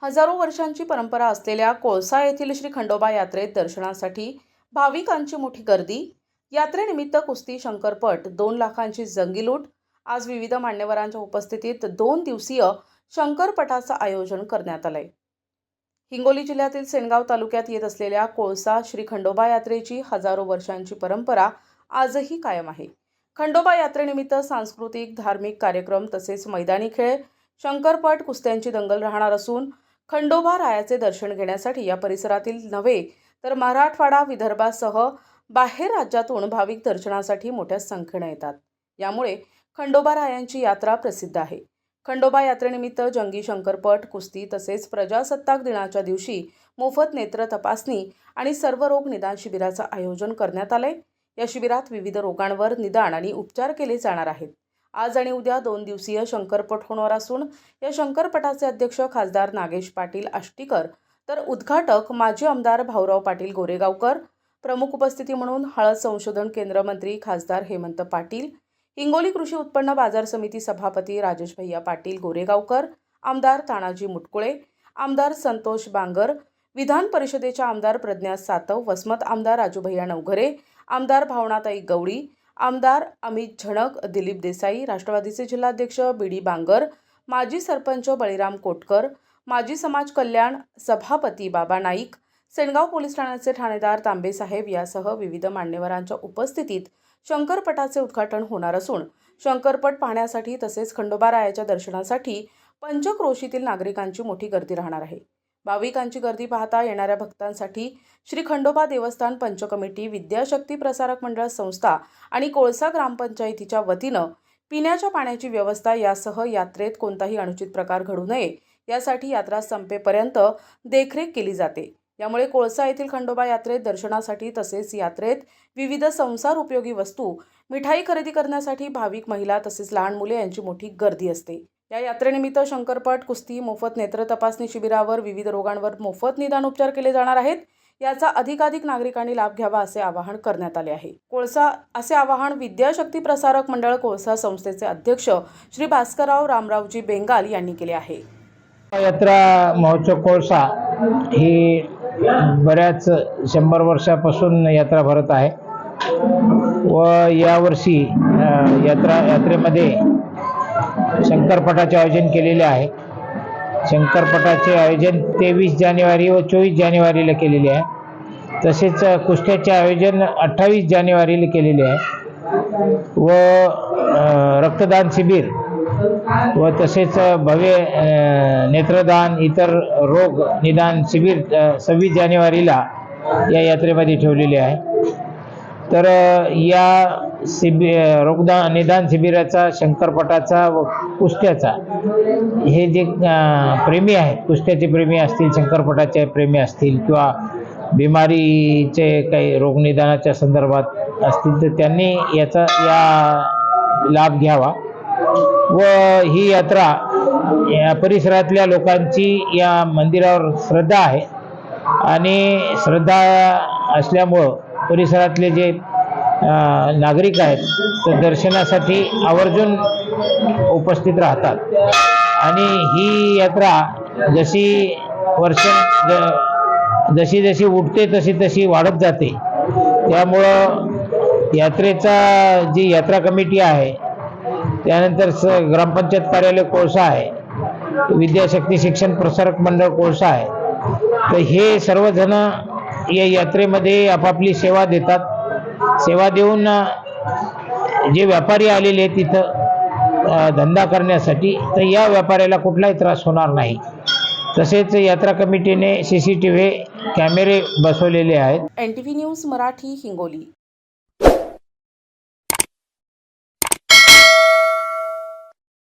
हजारो वर्षांची परंपरा असलेल्या कोळसा येथील श्री खंडोबा यात्रेत दर्शनासाठी भाविकांची मोठी गर्दी। यात्रेनिमित्त कुस्ती, शंकरपट, 2 लाखांची जंगी लूट। आज विविध मान्यवरांच्या उपस्थितीत 2 दिवसीय शंकरपटाचं आयोजन करण्यात आलंय। हिंगोली जिल्ह्यातील सेनगाव तालुक्यात येत असलेल्या कोळसा श्री खंडोबा यात्रेची हजारो वर्षांची परंपरा आजही कायम आहे। खंडोबा यात्रेनिमित्त सांस्कृतिक, धार्मिक कार्यक्रम तसेच मैदानी खेळ, शंकरपट, कुस्त्यांची दंगल राहणार असून खंडोबा रायाचे दर्शन घेण्यासाठी या परिसरातील नव्हे तर मराठवाडा, विदर्भासह बाहेर राज्यातून भाविक दर्शनासाठी मोठ्या संख्येने येतात। यामुळे खंडोबा रायांची यात्रा प्रसिद्ध आहे। खंडोबा यात्रेनिमित्त जंगी, शंकरपट, कुस्ती तसेच प्रजासत्ताक दिनाच्या दिवशी मोफत नेत्र तपासणी आणि सर्वरोग निदान शिबिराचं आयोजन करण्यात आलंय। या शिबिरात विविध रोगांवर निदान आणि उपचार केले जाणार आहेत। आज आणि उद्या 2 दिवसीय शंकरपट होणार असून या शंकरपटाचे अध्यक्ष खासदार नागेश पाटील आष्टीकर तर उद्घाटक माजी आमदार भाऊराव पाटील गोरेगावकर। प्रमुख उपस्थिती म्हणून हळद संशोधन केंद्र मंत्री खासदार हेमंत पाटील, हिंगोली कृषी उत्पन्न बाजार समिती सभापती राजेश भैया पाटील गोरेगावकर, आमदार तानाजी मुटकुळे, आमदार संतोष बांगर, विधान परिषदेच्या आमदार प्रज्ञा सातव, वसमत आमदार राजू भैया नवघरे, आमदार भावनाताई गवळी, आमदार अमित झणक, दिलीप देसाई, राष्ट्रवादीचे जिल्हाध्यक्ष बीडी बांगर, माजी सरपंच बळीराम कोटकर, माजी समाज कल्याण सभापती बाबा नाईक, सेनगाव पोलीस ठाण्याचे ठाणेदार तांबे साहेब यासह विविध मान्यवरांच्या उपस्थितीत शंकरपटाचे उद्घाटन होणार असून शंकरपट पाहण्यासाठी तसेच खंडोबा रायाच्या दर्शनासाठी पंचक्रोशीतील नागरिकांची मोठी गर्दी राहणार आहे। भाविकांची गर्दी पाहता येणाऱ्या भक्तांसाठी श्री खंडोबा देवस्थान पंच कमिटी, विद्याशक्ती प्रसारक मंडळ संस्था आणि कोळसा ग्रामपंचायतीच्या वतीनं पिण्याच्या पाण्याची व्यवस्था यासह यात्रेत कोणताही अनुचित प्रकार घडू नये यासाठी यात्रा संपेपर्यंत देखरेख केली जाते। यामुळे कोळसा येथील खंडोबा यात्रेत दर्शनासाठी तसेच यात्रेत विविध संसार उपयोगी वस्तू, मिठाई खरेदी करण्यासाठी भाविक महिला तसेच लहान मुले यांची मोठी गर्दी असते। या यात्रेनिमित्त शंकरपट, कुस्ती, मोफत नेत्र तपासणी शिबिरावर विविध रोगांवर मोफत निदान उपचार केले जाणार आहेत। याचा अधिकाधिक नागरिकांनी लाभ घ्यावा असे आवाहन करण्यात आले आहे। कोळसा असे आवाहन विद्याशक्ती प्रसारक मंडळ कोळसा संस्थेचे अध्यक्ष श्री भास्करराव रामरावजी बेंगाल यांनी केले आहे। यात्रा महोत्सव कोळसा ही बऱ्याच 100 वर्षापासून यात्रा भरत आहे व यावर्षी यात्रेमध्ये शंकरपटाचे आयोजन केलेले आहे। शंकरपटाचे आयोजन 23 जानेवारी व 24 जानेवारीला केलेले आहे। तसेच कुस्त्याचे आयोजन 28 जानेवारीला केलेले आहे व रक्तदान शिबिर व तसेच भव्य नेत्रदान, इतर रोग निदान शिबिर 26 जानेवारीला या यात्रेमध्ये ठेवलेले आहे। तर या निदान शिबिराचा, शंकरपटाचा व कुस्त्याचा हे जे प्रेमी आहेत, कुस्त्याचे प्रेमी असतील, शंकरपटाचे प्रेमी असतील किंवा बिमारीचे काही रोगनिदानाच्या संदर्भात असतील तर त्यांनी याचा लाभ घ्यावा व ही यात्रा या परिसरातल्या लोकांची या मंदिरावर श्रद्धा आहे आणि श्रद्धा असल्यामुळं परिसरातले जे नागरिक आहेत तर दर्शनासाठी आवर्जून उपस्थित राहतात आणि ही यात्रा जशी उठते तशी वाढत जाते। त्यामुळं यात्रेचा जी यात्रा कमिटी आहे, त्यानंतर ग्रामपंचायत कार्यालय कोळसा आहे, विद्याशक्ती शिक्षण प्रसारक मंडळ कोळसा आहे, तर हे सर्वजण या यात्रेमध्ये आपापली सेवा देतात। सेवा देऊन जे व्यापारी आलेले तिथं धंदा करण्यासाठी, तर या व्यापाऱ्याला कुठलाही त्रास होणार नाही। तसेच यात्रा कमिटीने CCTV कॅमेरे बसवलेले आहेत। NTV news Marathi, Hingoli.